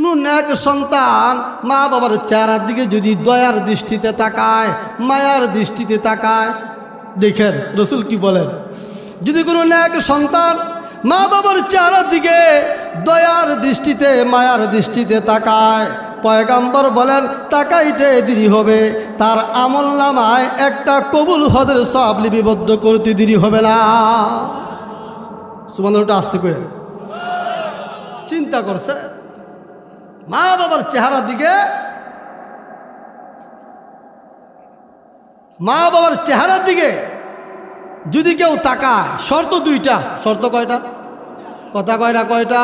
কোনো নেক সন্তান মা বাবার চেহারার দিকে যদি দয়ার দৃষ্টিতে তাকায়, মায়ার দৃষ্টিতে তাকায়, দেখেন রসুল কি বলেন, যদি কোনো নেক সন্তান মা বাবার চেহারার দিকে দয়ার দৃষ্টিতে মায়ার দৃষ্টিতে তাকায়, পয়গাম্বর বলেন তাকাইতে দেরি হবে, তার আমলনামায় একটা কবুল হজের সওয়াব লিপিবদ্ধ করতে দেরি হবে না। সুবহানাল্লাহটা আসতে কই চিন্তা করছে, মা বাবার চেহারার দিকে, মা বাবার চেহারার দিকে যদি কেউ তাকায়, শর্ত দুইটা, শর্ত কয়টা? কথা কয় না কয়টা?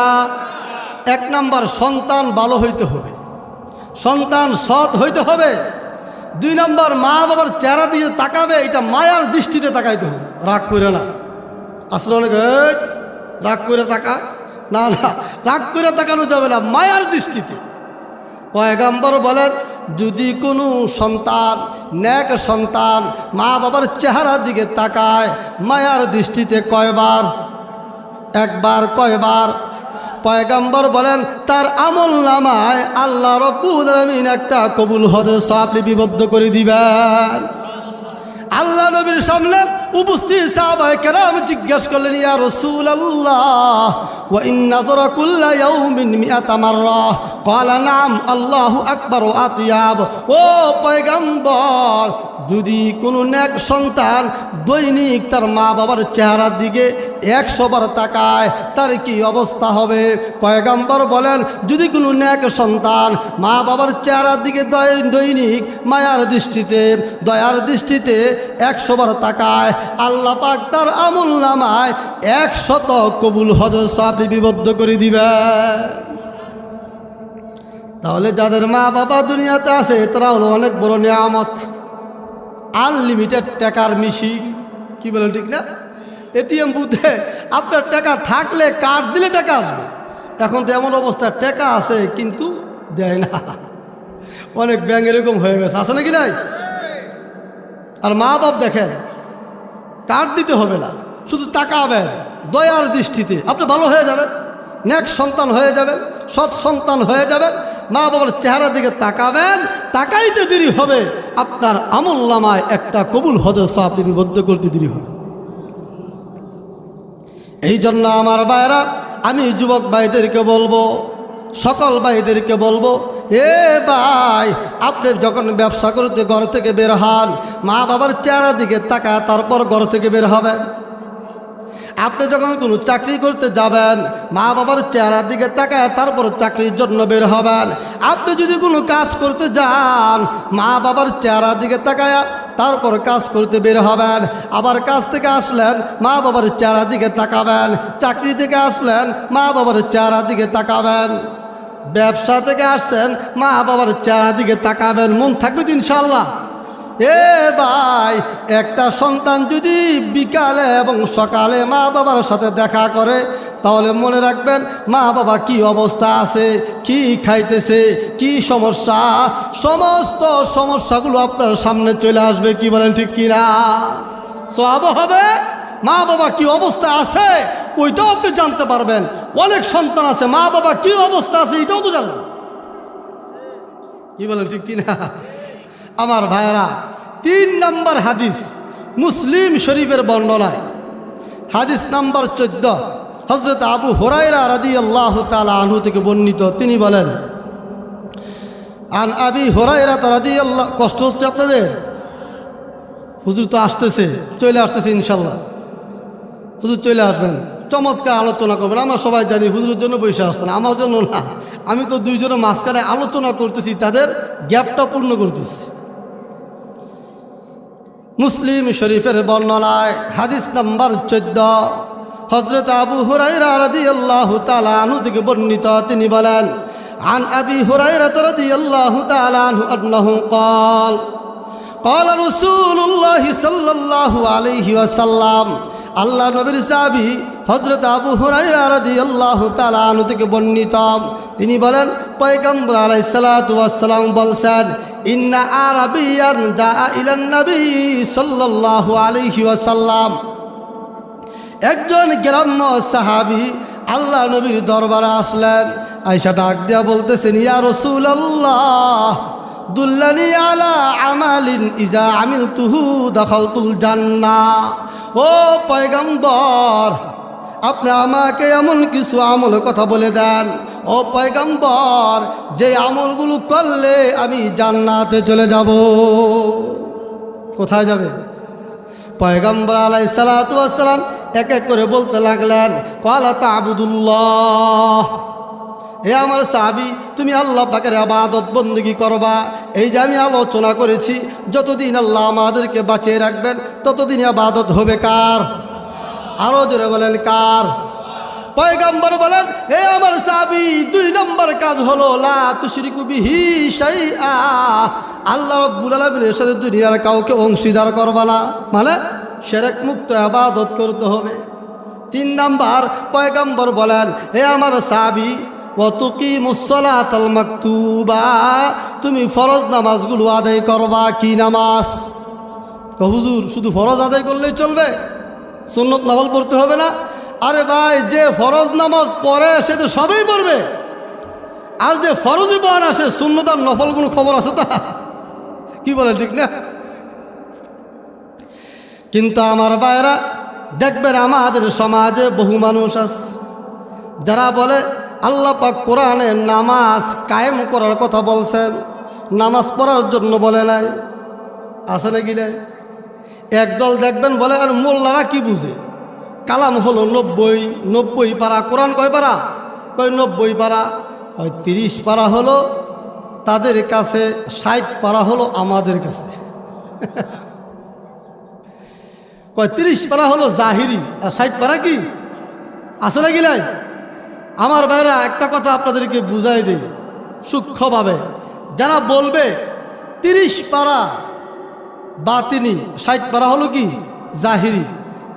এক নাম্বার, সন্তান ভালো হইতে হবে, সন্তান সৎ হইতে হবে। দুই নাম্বার, মা বাবার চেহারা দিয়ে তাকাবে, এটা মায়ার দৃষ্টিতে তাকাইতে হবে, রাগ করে না। আসলে অনেক রাগ করে তাকা, না না, রাগ করে তাকানো যাবে না, মায়ার দৃষ্টিতে। পয়গম্বর বলেন যদি কোনো সন্তান, নেক সন্তান মা বাবার চেহারার দিকে তাকায় মায়ার দৃষ্টিতে কয়বার? একবার। কয়বার? পয়গম্বর বলেন তার আমলনামায় আল্লাহ রাব্বুল আলামিন একটা কবুল হজের সওয়াব লিপিবদ্ধ করে দিবেন। আল্লাহ নবীর সামনে উপস্থিত সাহাবায়ে কেরাম জিজ্ঞাসা করলেন, ইয়া রাসূলুল্লাহ ওয়া ইন নাযরা কুল্লা ইয়াউমিন মিআতা মাররা, ক্বালা নাম, আল্লাহু আকবার ওয়া আতিয়াব। ও পয়গম্বর, যদি কোনো নেক সন্তান দৈনিক তার মা বাবার চেহারার দিকে 100 বার তাকায় তার কি অবস্থা হবে? পয়গম্বর বলেন যদি কোনো নেক সন্তান মা বাবার চেহারার দিকে দৈনিক মায়ার দৃষ্টিতে, দয়ার দৃষ্টিতে 100 বার তাকায়, আল্লাহ পাক তার আমলনামায় 100 কবুল হজের সওয়াব লিপিবদ্ধ করে দিবে। তাহলে যাদের মা বাবা দুনিয়াতে আছে তারা হলো অনেক বড় নিয়ামত। আনলিমিটেড টাকার মেশিন, কি বলেন ঠিক না? এটিএম বুথে আপনার টাকা থাকলে কার্ড দিলে টাকা আসবে। এখন তো এমন অবস্থা, টাকা আছে কিন্তু দেয় না, অনেক ব্যাংক এরকম হয়ে গেছে, আছে নাকি নাই? আর মা বাপ দেখেন, কার্ড দিতে হবে না, শুধু তাকাবেন দয়ার দৃষ্টিতে, আপনি ভালো হয়ে যাবেন, নেক সন্তান হয়ে যাবেন, সৎ সন্তান হয়ে যাবেন। মা বাবার চেহারার দিকে তাকাবেন, তাকাইতে দেরি হবে, আপনার আমলনামায় একটা কবুল হজের সওয়াব লিপিবদ্ধ করতে দেরি হবে। এই জন্য আমার ভাইরা, আমি যুবক ভাইদেরকে বলবো, সকল ভাইদেরকে বলবো, এ ভাই, আপনি যখন ব্যবসা করতে ঘর থেকে বের হন, মা বাবার চেহারার দিকে তাকায় তারপর ঘর থেকে বের হবেন। আপনি যখন কোনো চাকরি করতে যাবেন, মা বাবার চেহারার দিকে তাকায় তারপর চাকরির জন্য বের হবেন। আপনি যদি কোনো কাজ করতে যান, মা বাবার চেহারার দিকে তাকায় তারপর কাজ করতে বের হবেন। আবার কাজ থেকে আসলেন, মা বাবার চেহারার দিকে তাকাবেন। চাকরি থেকে আসলেন, মা বাবার চেহারার দিকে তাকাবেন। ব্যবসা থেকে আসছেন, মা বাবার চেহারার দিকে তাকাবেন। মন থাকবে তো ইনশাআল্লাহ? এ ভাই, একটা সন্তান যদি বিকালে এবং সকালে মা বাবার সাথে দেখা করে, তাহলে মনে রাখবেন মা বাবা কি অবস্থা আছে, কি খাইতেছে, কি সমস্যা, সমস্ত সমস্যাগুলো আপনার সামনে চলে আসবে। কি বলেন ঠিক কিনা? সওয়াব হবে, মা বাবা কি অবস্থা আছে ওইটাও আপনি জানতে পারবেন। অনেক সন্তান আছে মা বাবা কি অবস্থা আছে এটাও তো জানবেন। কি বলেন ঠিক কিনা? আমার ভাইয়েরা, 3 নম্বর হাদিস মুসলিম শরীফের বর্ণনায়, হাদিস নাম্বার 14, হযরত আবু হুরায়রা রাদিয়াল্লাহু তাআলা আনহু থেকে বর্ণিত। তিনি বলেন, আন আবি হুরায়রা রাদিয়াল্লাহু, কষ্ট হচ্ছে আপনাদের? হুজুর তো আসতেছে, চলে আসতেছে ইনশাল্লাহ, হুজুর চলে আসবেন, চমৎকার আলোচনা করবেন। আমরা সবাই জানি হুজুরের জন্য বসে আসছেন, আমার জন্য না। আমি তো দুইজনের মাঝখানে আলোচনা করতেছি, তাদের গ্যাপটা পূর্ণ করতেছি। মুসলিম শরীফের বর্ণনায় হাদিস নাম্বার 14, হযরত আবু হুরায়রা রাদিয়াল্লাহু তাআলা আনহু থেকে বর্ণিত। তিনি বলেন, আন আবি হুরায়রা রাদিয়াল্লাহু তাআলা আনহু আন্নাহু ক্বাল ক্বাল রাসূলুল্লাহ সাল্লাল্লাহু আলাইহি ওয়াসাল্লাম, আল্লাহ নবীর সাহাবী হযরত আবু হুরায়রা রাদিয়াল্লাহু তাআলা আনহু থেকে বর্ণিত। তিনি বলেন, পয়গম্বর আলাইহিস সালাতু ওয়াস সালাম বলছেন, ইন্না আরাবিয়ান জাআ ইলান নবী সাল্লাল্লাহু আলাইহি ওয়াসাল্লাম, একজন গ্রাম্য সাহাবী আল্লাহ নবীর দরবারে আসলেন। আয়েশা ডাক দিয়া বলতেছেন, ইয়া রাসূলুল্লাহ দুল্লানি আলা আমালিন ইজা আমিলতুহু দাখালতুল জান্নাহ। ও পয়গম্বর, আপনি আমাকে এমন কিছু আমল কথা বলে দেন ও পয়গম্বর, যে আমলগুলো করলে আমি জান্নাতে চলে যাব। কোথায় যাবে? পয়গম্বর আলাইহিস সালাতু ওয়াস সালাম এক এক করে বলতে লাগলেন, ক্বালা তা'বুদুল্লাহ, হে আমার সাহাবী, তুমি আল্লাহ পাকের ইবাদত বন্দেগী করবা। এই যে আমি আলোচনা করেছি, যতদিন আল্লাহ আমাদেরকে বাঁচিয়ে রাখবেন ততদিন ইবাদত হবে কার? আরো জোরে বলেন কার? পয়গম্বর বলেন, হে আমার সাহাবী, 2 নম্বর কাজ হলো লা তুশরিকু বিহি শাইআ, আল্লাহ রাব্বুল আলামিনের সাথে দুনিয়ার কাউকে অংশীদার করবা না, মানে শিরক মুক্ত ইবাদত করতে হবে। 3 নম্বর পয়গম্বর বলেন, হে আমার সাহাবী, ওয়া তুকিমুস সালাতাল মাকতুবা, তুমি ফরজ নামাজগুলো আদায় করবা। কি নামাজ? হুজুর শুধু ফরজ আদায় করলেই চলবে, সুন্নত নফল পড়তে হবে না? আরে ভাই, যে ফরজ নামাজ পড়ে সে তো সবই পড়বে, আর যে ফরজই পড়ে না সে সুন্নত আর নফলগুলো খবর আছে তা? কি বলে, ঠিক না? কিন্তু আমার ভাইরা দেখবেন আমাদের সমাজে বহু মানুষ আছে যারা বলে আল্লাহ পাক কোরআনে নামাজ কায়েম করার কথা বলছেন, নামাজ পড়ার জন্য বলে নাই। আছে নাকি নাই? একদল দেখবেন বলে, আর মোল্লারা কি বুঝে, কালাম হলো 90 পারা, কোরআন কয় পারা? কয় 90 পারা। কয় 30 পারা হলো তাদের কাছে, 60 পারা হলো আমাদের কাছে। কয় 30 পারা হলো জাহিরি আর 60 পারা কি? আছে নাকি নাই? আমার ভাইরা একটা কথা আপনাদেরকে বুঝাই দিই সূক্ষ্মভাবে, যারা বলবে 30 পারা বাতিনি, 60 পারা হলো কি জাহিরি,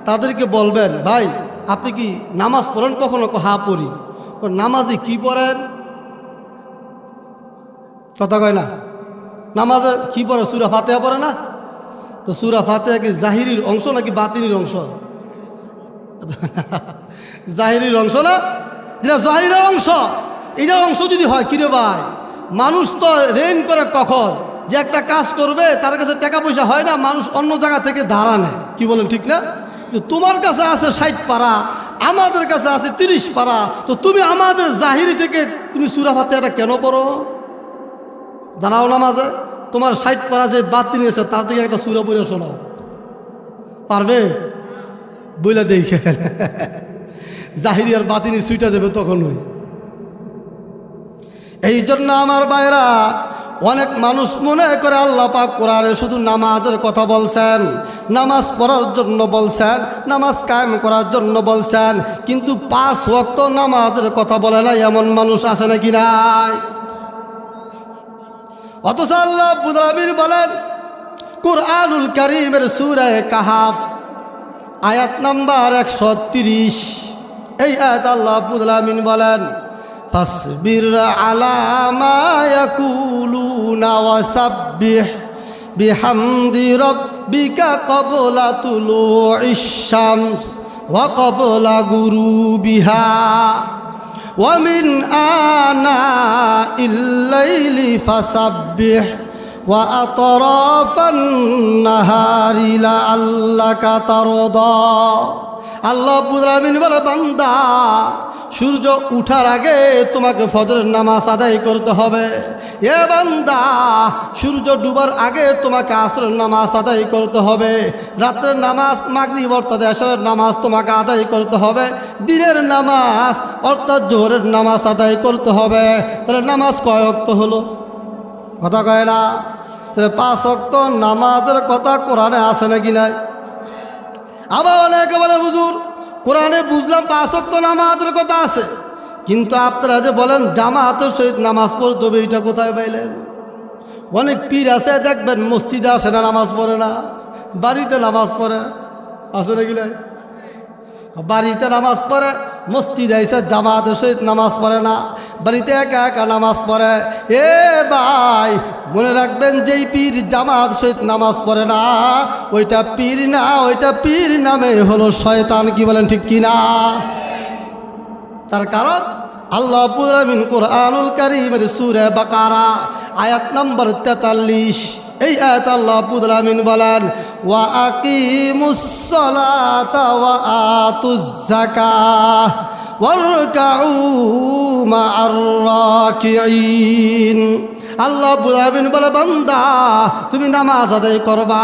তাদেরকে বলবেন, ভাই আপনি কি নামাজ পড়েন কখনো? হ্যাঁ পড়ি। নামাজে কি পড়েন? কথা কয় না। নামাজে কি পড়ে? সূরা ফাতিহা পড়ে না? তো সূরা ফাতিহা কি জাহিরির অংশ নাকি বাতিনির অংশ? জাহিরির অংশ না, যেটা জাহিরের অংশ। এটার অংশ যদি হয়, কিরে ভাই, মানুষ তো রেন করে কখন যে একটা কাজ করবে, তার কাছে টাকা পয়সা হয় না, মানুষ অন্য জায়গা থেকে ধারা নেয়। কি বলেন, ঠিক না? তো তোমার কাছে আছে 60 পারা, আমাদের কাছে আছে 30 পারা, তো তুমি আমাদের জাহিরি থেকে তুমি সূরা ফাতিহাটা কেন পড়ো? জানাও নামাজে তোমার 60 পারা যে বাতিল নিয়েছে তার থেকে একটা সূরা পড়ে শোনাও, পারবে? বইলা দেখে জাহিরি আর বাতিনি সুইটা যাবে তখনই। এই জন্য আমার ভাইরা, অনেক মানুষ মনে করে আল্লাহ পাক কোরআনে শুধু নামাজের কথা বলছেন, নামাজ পড়ার জন্য বলছেন, নামাজ কায়েম করার জন্য বলছেন, কিন্তু 5 ওয়াক্ত নামাজের কথা বলে না এমন মানুষ আছে নাকি নাই? অথচ আল্লাহ রাব্বুল আলামিন বলেন কুরআনুল কারীমের সূরা কাহাফ আয়াত নাম্বার 130, এই আয়াত আল্লাহ রাব্বুল আলামিন বলেন, ফাসবির আলা মা ইয়াকুলুনা ওয়াসাব্বিহ বিহামদি রাব্বিকা ক্বাবলা তুলুইশ শামস ওয়া ক্বাবলা গুরুবিহা ওয়া মিন আনাইল লাইলি ফাসাব্বিহ ওয়া আতরাফান নাহারি লাআল্লাকা তারদা। আল্লাহ রাব্বুল আলামিন বলে, বান্দা সূর্য উঠার আগে তোমাকে ফজরের নামাজ আদায় করতে হবে। এ বান্দা সূর্য ডুবার আগে তোমাকে আসরের নামাজ আদায় করতে হবে। রাতের নামাজ মাগরিব অর্থাৎ এশারের নামাজ তোমাকে আদায় করতে হবে। দিনের নামাজ অর্থাৎ জোহরের নামাজ আদায় করতে হবে। তাহলে নামাজ কয় ওয়াক্ত হলো? কথা কয় না? তাহলে 5 ওয়াক্ত নামাজের কথা কোরআনে আছে নাকি নাই? আবার অনেকে বলে, হুজুর কোরআনে বুঝলাম 5 ওয়াক্ত নামাজের কথা আছে, কিন্তু আপনারা যে বলেন জামাতের সহিত নামাজ পড়তে হবে, এটা কোথায় পাইলেন? অনেক পীর আছে দেখবেন মসজিদে আসে না, নামাজ পড়ে না, বাড়িতে নামাজ পড়ে, আছে নাকি নাই? বাড়িতে নামাজ পড়ে, মসজিদে এসে জামাতের সহিত নামাজ পড়ে না, বাড়িতে একা একা নামাজ পড়ে। এ ভাই মনে রাখবেন, যেই পীর জামাত সহিত নামাজ পড়ে না ওইটা পীর না, ওইটা পীর নামে হলো শয়তান। কি বলেন, ঠিক কিনা? তার কারণ আল্লাহ রাব্বুল আলামিন কোরআনুল কারীমের সূরা বাকারা আয়াত নম্বর 43 এই আয়াত আল্লাহ রাব্বুল আলামিন বলেন ওয়া আকিমুস সালাতা ওয়া আতুজ যাকাহ ওয়ারকাউ মা'আর রাকিঈন। আল্লাহ রাব্বুল আলামিন বলে, বান্দা তুমি নামাজ আদায় করবা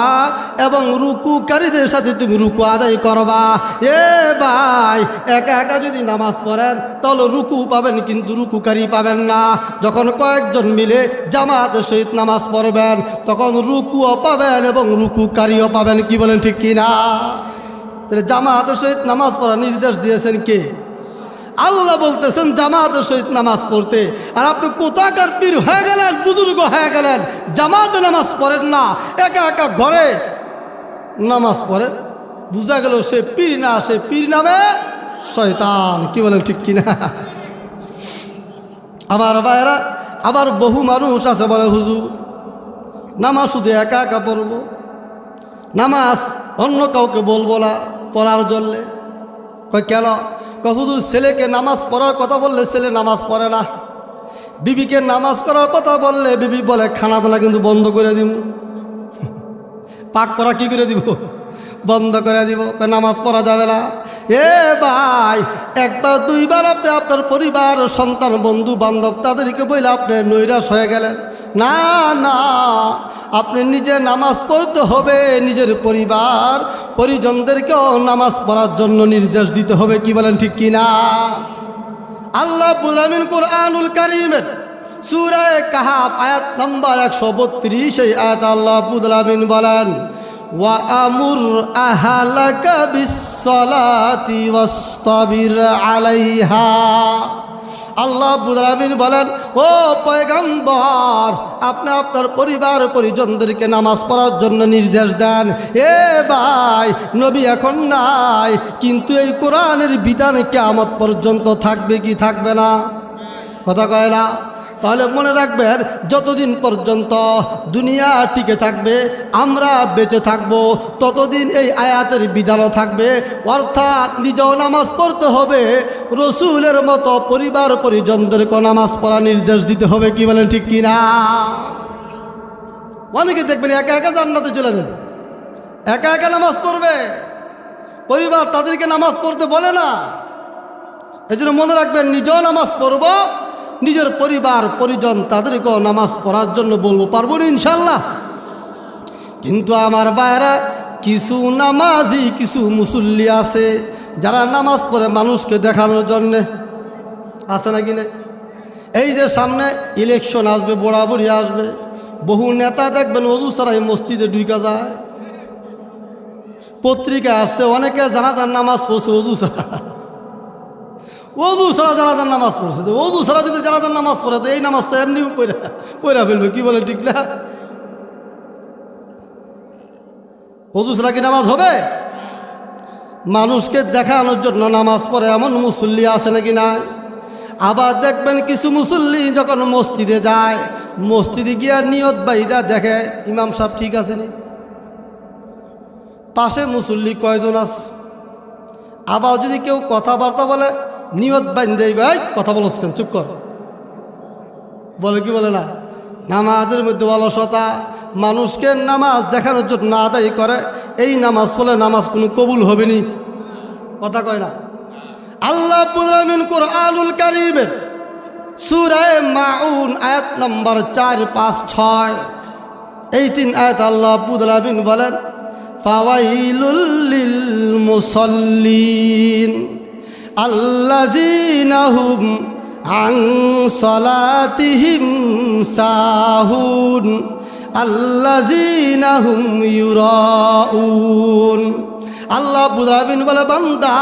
এবং রুকুকারীদের সাথে তুমি রুকু আদায় করবা। এ ভাই, একা একা যদি নামাজ পড়েন তাহলে রুকু পাবেন কিন্তু রুকুকারী পাবেন না। যখন কয়েকজন মিলে জামাতের সহিত নামাজ পড়বেন তখন রুকুও পাবেন এবং রুকুকারীও পাবেন। কি বলেন ঠিক কিনা? তাহলে জামাতের সহিত নামাজ পড়ার নির্দেশ দিয়েছেন কে? আল্লাহ বলতেছেন জামাতের সহিত নামাজ পড়তে। আর আপনি কোথাকার পীর হয়ে গেলেন, বুজুর্গ হয়ে গেলেন, জামাতে নামাজ পড়েন না, একা একা ঘরে নামাজ পড়ে। বুঝা গেল সে পীর না, সে পীর নামে শয়তান। কি বলেন ঠিক কিনা? আমার ভাইয়েরা, আবার বহু মানুষ আছে বলে, হুজুর নামাজ শুধু একা একা পড়ব, নামাজ অন্য কাউকে বলবো না পড়ার জন্যে। কয় কেন? হুজুর ছেলেকে নামাজ পড়ার কথা বললে ছেলে নামাজ পড়ে না, বিবিকে নামাজ করার কথা বললে বিবি বলে খানা দানা কিন্তু বন্ধ করে দিব, পাক করা কি করে দিব? বন্ধ করে দিব। নামাজ পড়া যাবে না। এ ভাই, একবার দুইবার আপনি আপনার পরিবার, সন্তান, বন্ধু বান্ধব তাদেরকে বলে আপনি নৈরাশ হয়ে গেলেন। না না, আপনি নিজে নামাজ পড়তে হবে, নিজের পরিবার পরিজনদেরকেও নামাজ পড়ার জন্য নির্দেশ দিতে হবে। কি বলেন ঠিক কিনা? আল্লাহ রাব্বুল আলামিন কোরআনুল কারীমের সূরা কাহাফ আয়াত নম্বর 132 এই আয়াত আল্লাহ রাব্বুল আলামিন বলেন ওয়া আমুর আহলাকা বিস-সালাতি ওয়াসতাবির আলাইহা। আল্লাহ রাব্বুল আলামিন বলেন, ও পয়গম্বর, আপনি আপনার পরিবার পরিজনদেরকে নামাজ পড়ার জন্য নির্দেশ দেন। এ ভাই, নবী এখন নাই, কিন্তু এই কোরআনের বিধান কিয়ামত পর্যন্ত থাকবে কি থাকবে না? কথা কয় না? তাহলে মনে রাখবেন, যতদিন পর্যন্ত দুনিয়া টিকে থাকবে, আমরা বেঁচে থাকব, ততদিন এই আয়াতের বিধানও থাকবে। অর্থাৎ নিজেও নামাজ পড়তে হবে, রসুলের মতো পরিবার পরিজনদেরকে নামাজ পড়া নির্দেশ দিতে হবে। কি বলেন ঠিক কিনা? অনেকে দেখবেন একা একা জান্নাতে চলে যাবে, একা একা নামাজ পড়বে, পরিবার তাদেরকে নামাজ পড়তে বলে না। এই জন্য মনে রাখবেন, নিজেও নামাজ পড়ব, নিজের পরিবার পরিজন তাদেরকেও নামাজ পড়ার জন্য বলবো। পারবো না ইনশাল্লাহ? কিন্তু আমার ভাইরা, কিছু নামাজি, কিছু মুসল্লি আছে যারা নামাজ পড়ে মানুষকে দেখানোর জন্যে। আছে নাকি না? এই যে সামনে ইলেকশন আসবে, বরাবরই আসবে, বহু নেতা দেখবেন ওযু ছাড়াই মসজিদে ঢুকা যায়। পত্রিকা আসছে অনেকে জানাজার নামাজ পড়ছে ওযু ছাড়া, ওযু ছাড়া জানাজার নামাজ পড়ছে। ওযু ছাড়া যদি জানাজার নামাজ পড়ে তো এই নামাজ তো এমনিও পড়া ফেলবে। কি বলে ঠিক না? ওযু ছাড়া কি নামাজ হবে? মানুষকে দেখানোর জন্য নামাজ পড়ে এমন মুসল্লি আছে নাকি না? আবার দেখবেন কিছু মুসল্লি যখন মসজিদে যায়, মসজিদে গিয়া নিয়ত বাইদা দেখে ইমাম সাহেব ঠিক আছে নি, পাশে মুসল্লি কয়জন আছে। আবার যদি কেউ কথাবার্তা বলে, নিয়ত বাইন্দে কথা বলছ কেন, চুপ কর, বলে কি বলে না? নামাজের মধ্যে অলসতা, মানুষকে নামাজ দেখানোর জন্য আদায় করে, এই নামাজ পড়লে নামাজ কোনো কবুল হবে নি। কথা কয় না? আল্লাহ রাব্বুল আলামিন কোরআনুল কারীমের সূরা মাউন আয়াত নম্বর 4, 5, 6 এই 3 আয়াত আল্লাহ রাব্বুল আলামিন বলেন ফাওয়াইলুল লিল মুসাল্লিন আল্লাযীনা হুম আন সালাতিহিম সাহুন আল্লাযীনা হুম ইউরাউন। আল্লাহ রাব্বুল আলামিন বলে, বান্দা,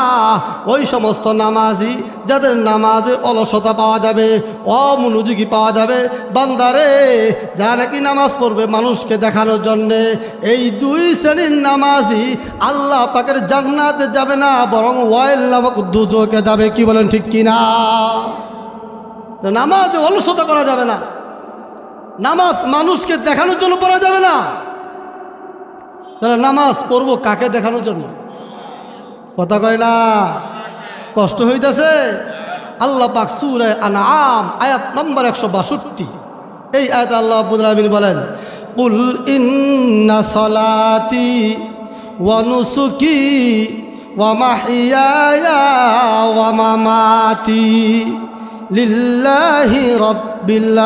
ওই সমস্ত নামাজি যাদের নামাজে অলসতা পাওয়া যাবে, অমনোযোগী পাওয়া যাবে, বান্দারে, যারা নাকি নামাজ পড়বে মানুষকে দেখানোর জন্যে, এই 2 শ্রেণীর নামাজি আল্লাহ পাকের জান্নাতে যাবে না, বরং ওয়াইল নামক দুজকে যাবে। কি বলেন ঠিক কিনা? নামাজে অলসতা করা যাবে না, নামাজ মানুষকে দেখানোর জন্য পড়া যাবে না। তাহলে নামাজ পড়বো কাকে দেখানোর জন্য? কথা কয় না? কষ্ট হইতেছে? আল্লাহ পাক সূরা আনআম আয়াত নম্বর 162 এই আয়াতে আল্লাহ রাব্বুল আলামিন বলেন, কুল ইন্না সলাতি ওয়া নুসুকি ওয়া মাহইয়ায়া ওয়া মামাতি লিল্লাহি রাব্বিল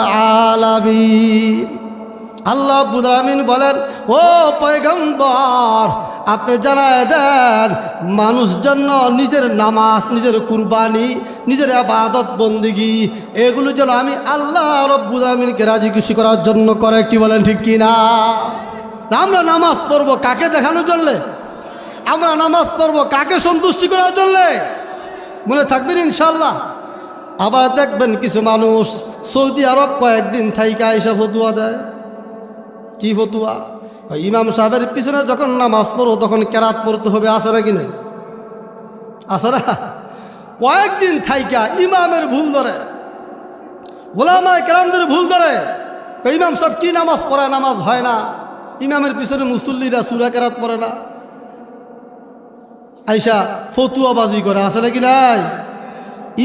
আলামিন। আল্লাহ রাব্বুল আলামিন বলেন, ও পয়গম্বর, আপনি জানায় দেন মানুষ জন্য নিজের নামাজ, নিজের কুরবানি, নিজের ইবাদত বন্দেগী এগুলো যেন আমি আল্লাহ রাব্বুল আলামিনকে রাজি খুশি করার জন্য করে। কি বলেন ঠিক কি না? আমরা নামাজ পড়বো কাকে দেখানোর জন্য? আমরা নামাজ পড়বো কাকে সন্তুষ্টি করার জন্য? মনে থাকবেন ইনশাআল্লাহ। আবার দেখবেন কিছু মানুষ সৌদি আরব কয়েকদিন থাইকা এসে ফতুয়া দেয়। কি ফতুয়া? ইমাম সাহেবের পিছনে যখন নামাজ পড়ো তখন কেরাত পড়তে হবে, আসে নাকি নাই? আসে না? কয়েকদিন থাইকা ইমামের ভুল ধরে, ওলামায়ে কেরামদের ভুল ধরে। ইমাম সাহেব কি নামাজ পড়ে? নামাজ হয় না। ইমামের পিছনে মুসল্লিরা সূরা কেরাত পড়ে না, আইসা ফতুয়াবাজি করে, আসে নাকি নাই?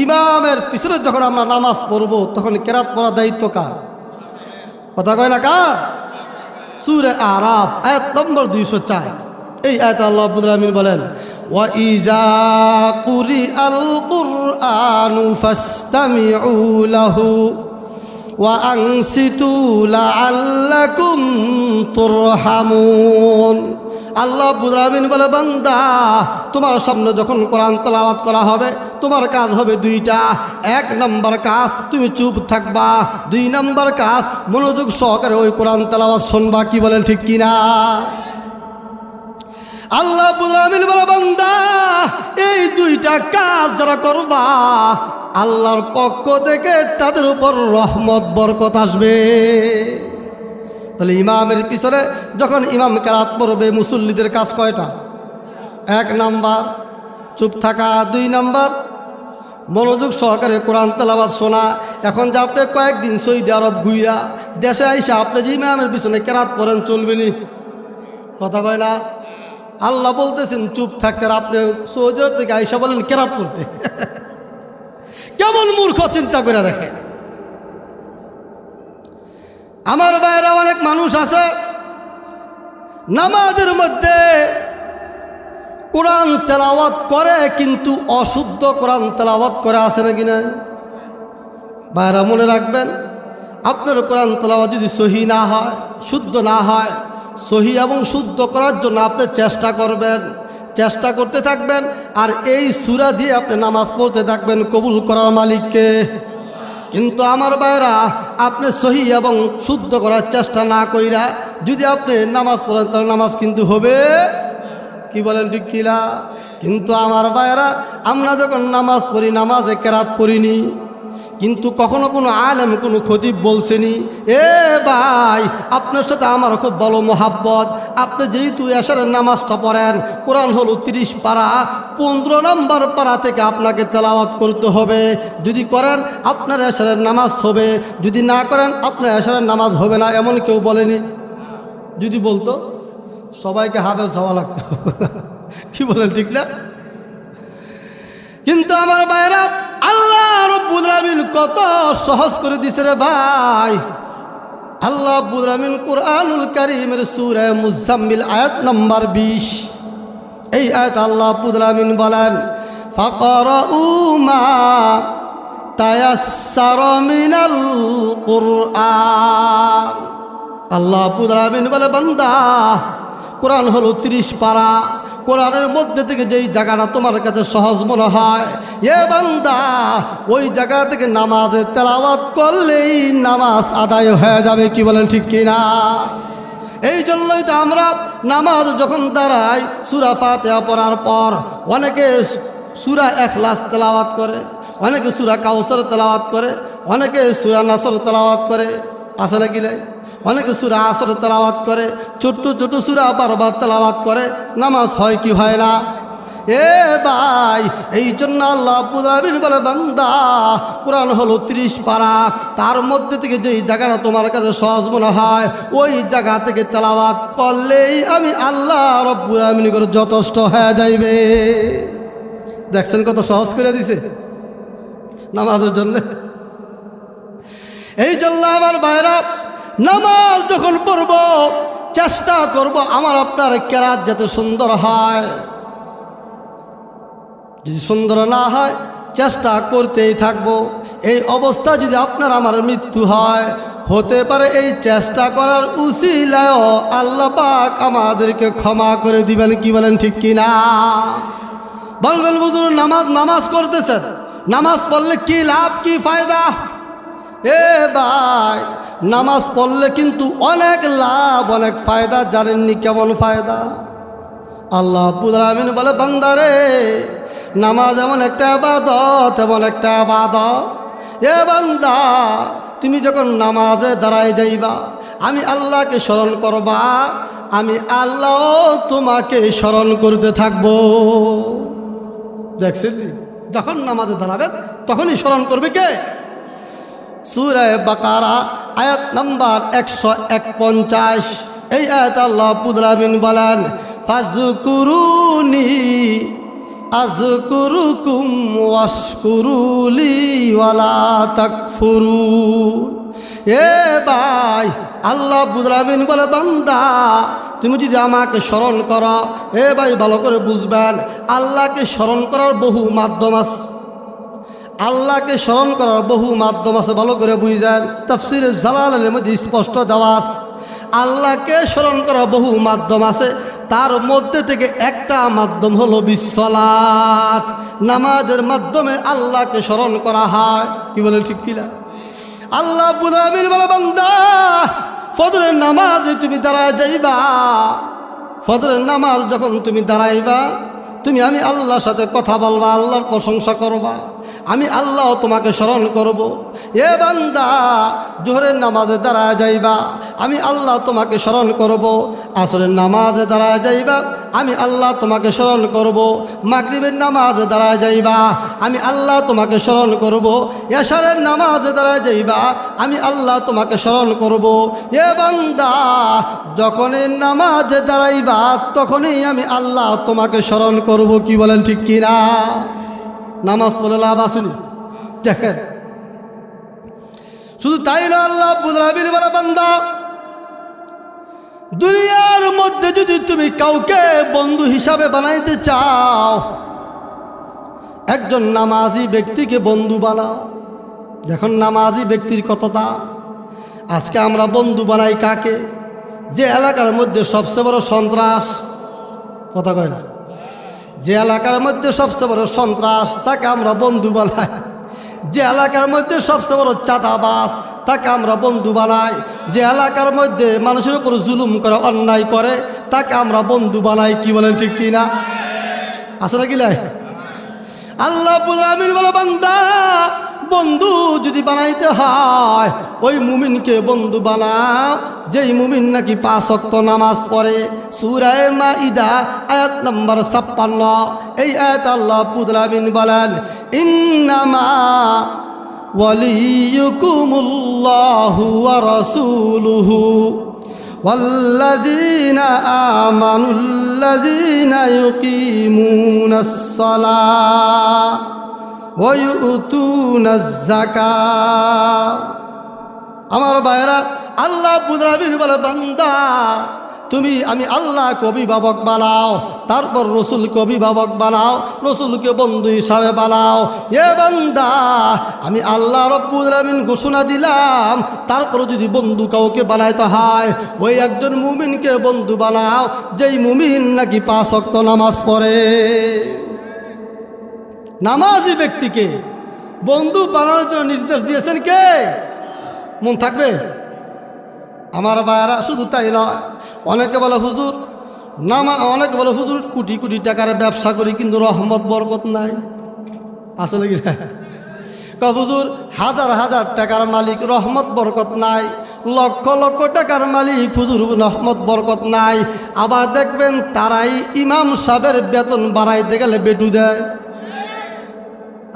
ইমামের পিছনে যখন আমরা নামাজ পড়বো তখন কেরাত পড়ার দায়িত্ব কার? কথা কয় না কার? সূরা আরাফ আয়াত নম্বর 204 এই আয়াতে আল্লাহ রাব্বুল আলামিন বলেন, ওয়া ইযা কুরিআল কুরআনু ফাসতামিউ লাহু ওয়া আনসিতু লাআল্লাকুম তুরহামুন। আল্লাহ রাব্বুল আলামিন বলে, বান্দা, তোমার সামনে যখন কোরআন তেলাওয়াত করা হবে তোমার কাজ হবে দুইটা। এক নম্বর কাজ তুমি চুপ থাকবা, 2 নম্বর কাজ মনোযোগ সহকারে ওই কোরআন তেলাওয়াত শুনবা। কি বলেন ঠিক কিনা? আল্লাহ রাব্বুল আলামিন বলে, বান্দা, এই দুইটা কাজ যারা করবা আল্লাহর পক্ষ থেকে তাদের উপর রহমত বরকত আসবে। তাহলে ইমামের পিছনে যখন ইমাম কেরাত পড়বে মুসল্লিদের কাজ কয়টা? 1 নাম্বার চুপ থাকা, 2 নাম্বার মনোযোগ সহকারে কোরআন তেলাওয়াত শোনা। এখন যে আপনি কয়েকদিন সৌদি আরব ঘুইরা দেশে আইসা আপনি যে ইমামের পিছনে কেরাত পড়েন চলবে নি? কথা কয় না? আল্লাহ বলতেছেন চুপ থাকতে, আর আপনি সৌদি আরব থেকে আইসা বলেন কেরাত পড়তে। কেমন মূর্খ! চিন্তা করে দেখেন। আমার বাইরে অনেক মানুষ আছে নামাজের মধ্যে কোরআন তেলাওয়াত করে কিন্তু অশুদ্ধ কোরআন তেলাওয়াত করে, আসে নাকি না? বাইরা মনে রাখবেন, আপনার কোরআন তেলাওয়াত যদি সহি না হয়, শুদ্ধ না হয়, সহি এবং শুদ্ধ করার জন্য আপনি চেষ্টা করবেন, চেষ্টা করতে থাকবেন। আর এই সূরা দিয়ে আপনি নামাজ পড়তে থাকবেন কবুল করার মালিককে। কিন্তু আমার ভাইরা, আপনি সহি এবং শুদ্ধ করার চেষ্টা না কইরা যদি আপনি নামাজ পড়েন তাহলে নামাজ কিন্তু হবে। কি বলেন ঠিক কিনা? কিন্তু আমার ভাইরা, আমরা যখন নামাজ পড়ি নামাজে কেরাত পড়িনি, কিন্তু কখনো কোনো আলেম কোনো খতিব বলছেনি, এ ভাই আপনার সাথে আমার খুব ভালো মোহাব্বত, আপনি যেহেতু এশারের নামাজটা পড়েন, কোরআন হলো 30 পারা, 15 নম্বর পারা থেকে আপনাকে তেলাওয়াত করতে হবে। যদি করেন আপনার এশারের নামাজ হবে, যদি না করেন আপনার এশারের নামাজ হবে না, এমন কেউ বলেনি। যদি বলতো সবাইকে হাফেজ হওয়া লাগতো। কি বলেন ঠিক না? কিন্তু আমার ভাইরা, আল্লাহ রাব্বুল আলামিন কত সহজ করে দিছে রে ভাই। আল্লাহ রাব্বুল আলামিন কুরআনুল কারীমের সূরা মুজাম্মিল আয়াত নম্বর 20 এই আয়াত আল্লাহ রাব্বুল আলামিন বলেন, ফাকরাউ মা তায়াসসারা মিনাল কুরআন। আল্লাহ রাব্বুল আলামিন বলে, বান্দা, কোরআন হলো 30 পারা, কোরআনের মধ্যে থেকে যেই জায়গাটা তোমার কাছে সহজ মনে হয়, এ বান্দা, ওই জায়গা থেকে নামাজে তেলাওয়াত করলেই নামাজ আদায় হয়ে যাবে। কি বলেন ঠিক কিনা? এই জন্যই তো আমরা নামাজ যখন দাঁড়াই সূরা ফাতিহা পড়ার পর অনেকে সূরা ইখলাস তেলাওয়াত করে, অনেকে সূরা কাউসার তেলাওয়াত করে, অনেকে সূরা নাসর তেলাওয়াত করে, আছে নাকি নাই? অনেকে সূরা আসর তেলাওয়াত করে, ছোট্ট ছোট সূরা বারবার তেলাওয়াত করে। নামাজ হয় কি হয় না? এ ভাই, এই জন্য আল্লাহ রাব্বুল আলামিন বলে, বান্দা, কোরআন হলো 30 পারা, তার মধ্যে থেকে যেই জায়গাটা তোমার কাছে সহজ মনে হয় ওই জায়গা থেকে তেলাওয়াত করলেই আমি আল্লাহ রাব্বুল আলামিন করে যথেষ্ট হয়ে যাইবে। দেখছেন কত সহজ করে দিছে। নামাজের জন্য। এই জন্য আমার ভাইরা, নামাজ যখন পড়ব চেষ্টা করব আমার আপনার কেরাত যাতে সুন্দর হয়। যদি সুন্দর না হয় চেষ্টা করতেই থাকবো। এই অবস্থা যদি আপনার আমার মৃত্যু হয়, হতে পারে এই চেষ্টা করার উসিলায় আল্লাহ পাক আমাদেরকে ক্ষমা করে দিবেন। কি বলেন ঠিক কিনা? বলবেন হুজুর নামাজ করতেছেন, নামাজ পড়লে কি লাভ কি ফায়দা? এ ভাই, নামাজ পড়লে কিন্তু অনেক লাভ অনেক ফায়দা। জানেননি কেমন ফায়দা? আল্লাহ রাব্বুল আলামিন বলে, বান্দারে নামাজ এমন একটা ইবাদত, এমন একটা ইবাদত, এ বান্দা তুমি যখন নামাজে দাঁড়ায় যাইবা, আমি আল্লাহকে স্মরণ করবা, আমি আল্লাহ তোমাকে স্মরণ করতে থাকবো। দেখছেন, যখন নামাজে দাঁড়াবেন তখনই স্মরণ করবে কে? সূরা বাকারা আয়াত নাম্বার 149। এই আয়াত আল্লাহ রাব্বুল আলামিন বলেন, ফাযকুরুনি আযকুরুকুম ওয়াশকুরুলি ওয়ালা তাকফুরুন। এ ভাই, আল্লাহ রাব্বুল আলামিন বলে, বান্দা তুমি যদি আমাকে স্মরণ করো, এ ভাই ভালো করে বুঝবেন, আল্লাহকে স্মরণ করার বহু মাধ্যম আছে। আল্লাহকে স্মরণ করার বহু মাধ্যম আছে, ভালো করে বুঝেন। তাফসীরে জালালাইনের মধ্যে স্পষ্ট দেওয়া আছে, আল্লাহকে স্মরণ করার বহু মাধ্যম আছে। তার মধ্যে থেকে একটা মাধ্যম হলো বিসসালাত। নামাজের মাধ্যমে আল্লাহকে স্মরণ করা হয়। কি বলে ঠিক কিনা? আল্লাহ রাব্বুল আলামিন বলে, বান্দা ফজরের নামাজে তুমি দাঁড়ায় যাইবা, ফজরের নামাজ যখন তুমি দাঁড়াইবা, তুমি আমি আল্লাহর সাথে কথা বলবা, আল্লাহর প্রশংসা করবা, আমি আল্লাহ তোমাকে স্মরণ করব। এ বান্দা জোহরের নামাজে দাঁড়ায় যাইবা, আমি আল্লাহ তোমাকে স্মরণ করব। আসরের নামাজে দাঁড়ায় যাইবা, আমি আল্লাহ তোমাকে স্মরণ করব। মাগরিবের নামাজে দাঁড়ায় যাইবা, আমি আল্লাহ তোমাকে স্মরণ করব। এশারের নামাজে দাঁড়ায় যাইবা, আমি আল্লাহ তোমাকে স্মরণ করব। এ বান্দা যখনই নামাজে দাঁড়াইবা তখনই আমি আল্লাহ তোমাকে স্মরণ করব। কি বলেন ঠিক কিনা? নামাজ পড়লে লাভ আসেনি? দেখেন, শুধু তাই না, আল্লাহ রাব্বুল আলামিন বলে, বান্দা দুনিয়ার মধ্যে যদি তুমি কাউকে বন্ধু হিসাবে বানাইতে চাও, একজন নামাজি ব্যক্তিকে বন্ধু বানাও। দেখুন নামাজি ব্যক্তির কতটা। আজকে আমরা বন্ধু বানাই কাকে? যে এলাকার মধ্যে সবচেয়ে বড় সন্ত্রাস, কথা কয় না, যে এলাকার মধ্যে সবচেয়ে বড় সন্ত্রাস তাকে আমরা বন্ধু বানাই। যে এলাকার মধ্যে সবচেয়ে বড় চাঁদাবাজ তাকে আমরা বন্ধু বানাই। যে এলাকার মধ্যে মানুষের উপর জুলুম করে, অন্যায় করে, তাকে আমরা বন্ধু বানাই। কি বলেন ঠিক কি না? আসলে কি লাই? আল্লাহ রাব্বুল আলামিন বলে, বান্দা বন্ধু যদি বানাইতে হয় ওই মুমিনকে বন্ধু বানাও যেই মুমিন নাকি 5 ওয়াক্ত নামাজ পড়ে। সূরা মাইদা আয়াত নাম্বার 56। এই আয়াত আল্লাহ রাব্বুল আলামিন বলেন, ইন্নামা ওয়ালিয়ুকুমুল্লাহু ওয়া রাসূলুহু ওয়াল্লাযীনা আমানুল্লাযীনা ইউকিমুনাস সালাহ ওয়া ইউতুনাজ যাকাত। আমার ভাইরা, আল্লাহ রাব্বুল আলামিন বলে, বান্দা তুমি আমি আল্লাহকে অভিভাবক বানাও, তারপর রসুলকে অভিভাবক বানাও, রসুলকে বন্ধু হিসাবে বানাও। এ বান্দা আমি আল্লাহ রাব্বুল আলামিন ঘোষণা দিলাম, তারপর যদি বন্ধু কাউকে বানাইতে হয় ওই একজন মুমিনকে বন্ধু বানাও যেই মুমিন নাকি 5 ওয়াক্ত নামাজ পড়ে। নামাজি ব্যক্তিকে বন্ধু বানানোর জন্য নির্দেশ দিয়েছেন কে? মন থাকবে? আমার ভাইয়ারা, শুধু তাই নয়, অনেকে বলে হুজুর অনেকে বলে হুজুর কোটি কোটি টাকার ব্যবসা করি কিন্তু রহমত বরকত নাই। আসলে কি হুজুর হাজার হাজার টাকার মালিক, রহমত বরকত নাই। লক্ষ লক্ষ টাকার মালিক, হুজুর রহমত বরকত নাই। আবার দেখবেন তারাই ইমাম সাহেবের বেতন বাড়াইতে গেলে বেটু দেয়।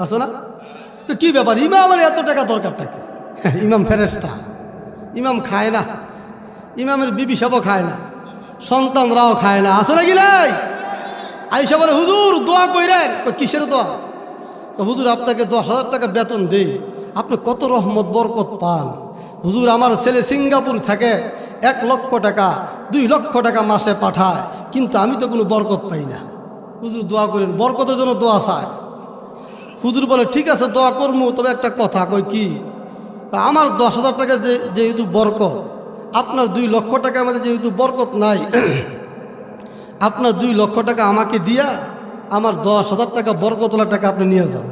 আছে না? কি ব্যাপার, ইমামের এত টাকা দরকারটা কি? ইমাম ফেরেশতা, ইমাম খায় না, ইমামের বিবি সাহেবও খায় না, সন্তানরাও খায় না। আছে নাকি নাই? আইসা বলে হুজুর দোয়া কইরেন। কিসের দোয়া? তো হুজুর আপনাকে 10,000 টাকা বেতন দেই, আপনি কত রহমত বরকত পান। হুজুর আমার ছেলে সিঙ্গাপুর থাকে, 1 লক্ষ টাকা 2 লক্ষ টাকা মাসে পাঠায়, কিন্তু আমি তো কোনো বরকত পাই না। হুজুর দোয়া করেন, বরকতের জন্য দোয়া চায়। হুজুর বলে ঠিক আছে দোয়া করবো, তবে একটা কথা কই কি, আমার 10,000 টাকা যেহেতু বরকত, আপনার 2 লক্ষ টাকা আমাদের যেহেতু বরকত নাই, আপনার 2 লক্ষ টাকা আমাকে দিয়া আমার 10,000 টাকা বরকতলা টাকা আপনি নিয়ে যান।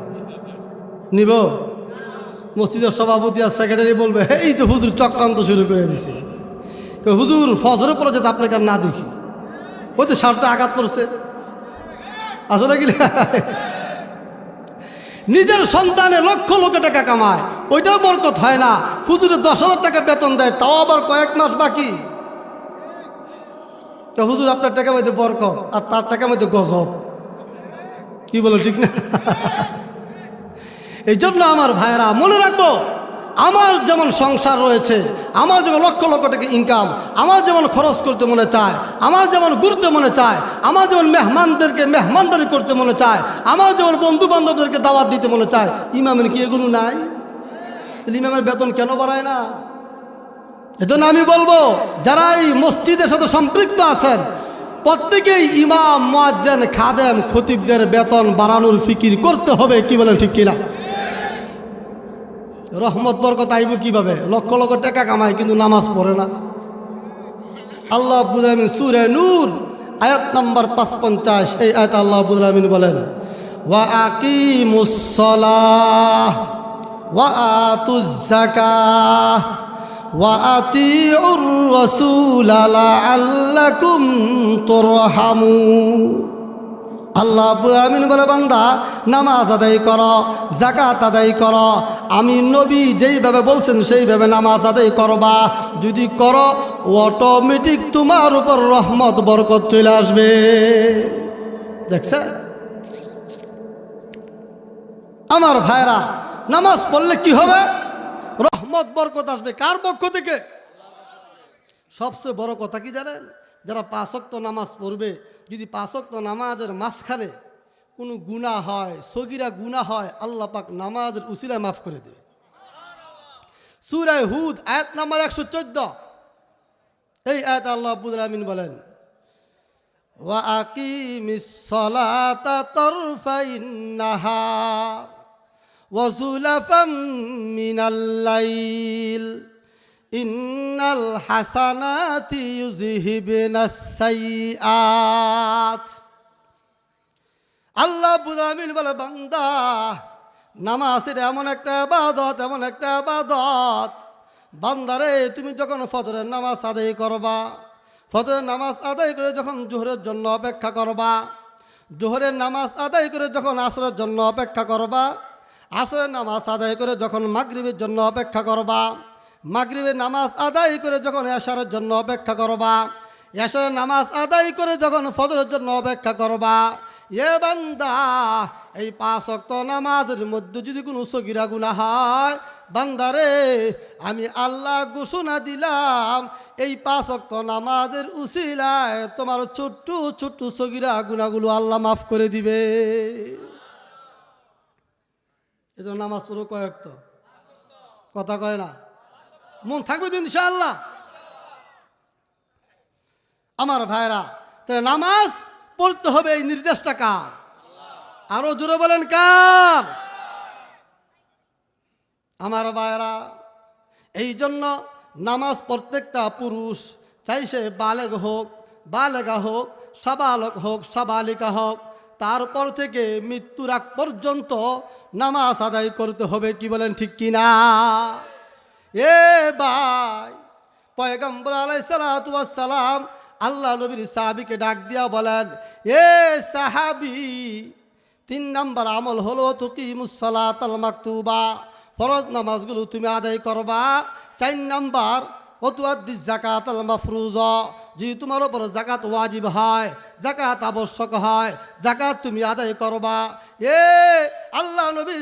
নিব? মসজিদের সভাপতি আর সেক্রেটারি বলবে এই তো হুজুর চক্রান্ত শুরু করে দিছে, হুজুর ফজরের পরে যাতে আপনাকে আর না দেখি, ওই তো স্বার্থে আঘাত পড়ছে। আসলে কি নিজের সন্তানে লক্ষ লক্ষ টাকা কামায়, ওইটাও বরকত হয় না। হুজুরে 10,000 টাকা বেতন দেয়, তাও আবার কয়েক মাস বাকি। তো হুজুর আপনার টাকা মধ্যে বরকত আর তার টাকা মধ্যে গজব। কি বলো ঠিক না? এই জন্য আমার ভাইয়েরা মনে রাখবো, আমার যেমন সংসার রয়েছে, আমার যেমন লক্ষ লক্ষ টাকা ইনকাম, আমার যেমন খরচ করতে মনে চায়, আমার যেমন ঘুরতে মনে চায়, আমার যেমন মেহমানদেরকে মেহমানদারি করতে মনে চায়, আমার যেমন বন্ধু বান্ধবদেরকে দাওয়াত দিতে মনে চায়, ইমামের কি এগুলো নাই? ইমামের বেতন কেন বাড়ায় না? এজন্য আমি বলবো, যারা এই মসজিদের সাথে সম্পৃক্ত আছেন, প্রত্যেকেই ইমাম, মুয়াজ্জিন, খাদেম, খতিবদের বেতন বাড়ানোর ফিকির করতে হবে। কি বলেন ঠিক কিনা? রহমত বরকত আইব কিভাবে? লক্ষ লক্ষ টাকা কামায় কিন্তু নামাজ পড়ে না। আল্লাহ রাব্বুল আলামিন সূরা নূর আয়াত নাম্বার 55, এই আয়াত আল্লাহ রাব্বুল আলামিন বলেন, ওয়া আকিমুস সালাহ ওয়া আতুজ যাকাহ ওয়া আতিউর রাসূল লাআল্লাকুম তুরহামুন। আল্লাহ রাব্বুল আলামিন বলে, বান্দা নামাজ আদায় করো, যাকাত আদায় করো, আমি নবী যেইভাবে বলছেন সেইভাবে নামাজ আদায় করবা। যদি করো অটোমেটিক তোমার উপর রহমত বরকত চলে আসবে। দেখছে আমার ভাইরা, নামাজ পড়লে কি হবে? রহমত বরকত আসবে। কার পক্ষ থেকে? সবচেয়ে বড় কথা কি জানেন? যারা 5 ওয়াক্ত নামাজ পড়বে, যদি 5 ওয়াক্ত নামাজের মাঝখানে কোনো গুনাহ হয়, সগীরা গুনাহ হয়, আল্লাহ পাক নামাজের উসিলায় মাফ করে দেবে। সূরা হুদ আয়াত নাম্বার 114, এই আয়াত আল্লাহ রাব্বুল আলামিন বলেন, ওয়া আকিমিস সালাতা তারফাইন নাহার ওয়া যুলাফাম মিনাল লাইল ইন্নাল হাসানাতি ইউযহিবনাস সাইয়্যাত। আল্লাহ রাব্বুল আলামিন বলে, বান্দা নামাজের এমন একটা ইবাদত, এমন একটা ইবাদত, বান্দারে তুমি যখন ফজরের নামাজ আদায় করবা, ফজরের নামাজ আদায় করে যখন জোহরের জন্য অপেক্ষা করবা, জোহরের নামাজ আদায় করে যখন আসরের জন্য অপেক্ষা করবা, আসরের নামাজ আদায় করে যখন মাগরিবের জন্য অপেক্ষা করবা, মাগরিবের নামাজ আদায় করে যখন এশারের জন্য অপেক্ষা করবা, এশারের নামাজ আদায় করে যখন ফজরের জন্য অপেক্ষা করবা, এ বান্দা এই 5 ওয়াক্ত নামাজের মধ্যে যদি কোনো সগীরা গুনাহ হয়, বান্দারে আমি আল্লাহ ঘোষণা দিলাম, এই 5 ওয়াক্ত নামাজের উসিলায় তোমার ছোট্ট ছোট্ট সগীরা গুনাহগুলো আল্লাহ মাফ করে দিবে। এজন্য নামাজ পড়ো কয় ওয়াক্ত? কথা কয় না? মন থাকবে তো ইনশাআল্লাহ। আমার ভাইরা, তাহলে নামাজ পড়তে হবে, এই নির্দেশটা কার? আরো জোরে বলেন কার? আমার ভাইরা, এই জন্য নামাজ প্রত্যেকটা পুরুষ, চাই সে বালেগ হোক, বালেগা হোক, সাবালক হোক, সাবালিকা হোক, তারপর থেকে মৃত্যুর আগ পর্যন্ত নামাজ আদায় করতে হবে। কি বলেন ঠিক কিনা? এ ভাই, পয়গম্বর আলাইহিস সালাতু ওয়াস সালাম আল্লাহ নবীর সাহাবীকে ডাক দিয়া বলেন, এ সাহাবী, 3 নাম্বার আমল হলো তুকিমুস সালাতাল মাকতুবা, ফরজ নামাজগুলো তুমি আদায় করবা। 4 নাম্বার ওতুআদ্দিস যাকাতাল মাফরুজা, যদি তোমার উপর জাকাত ওয়াজিব হয়, জাকাত আবশ্যক হয়, জাকাত তুমি আদায় করবা। এ আল্লাহ নবী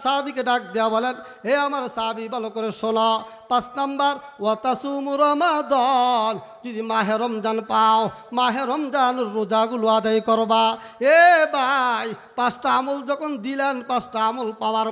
সাহাবিকে ডাক দেওয়া বলেন, হে আমার সাহাবি ভালো করে শোনো। 5 নাম্বার ওয়াতাসুমু রমাদান, যদি মাহে রমজান পাও, মাহে রমজানের রোজাগুলো আদায় করবা। এ ভাই 5টা আমল যখন দিলেন, 5টা আমল পাওয়ার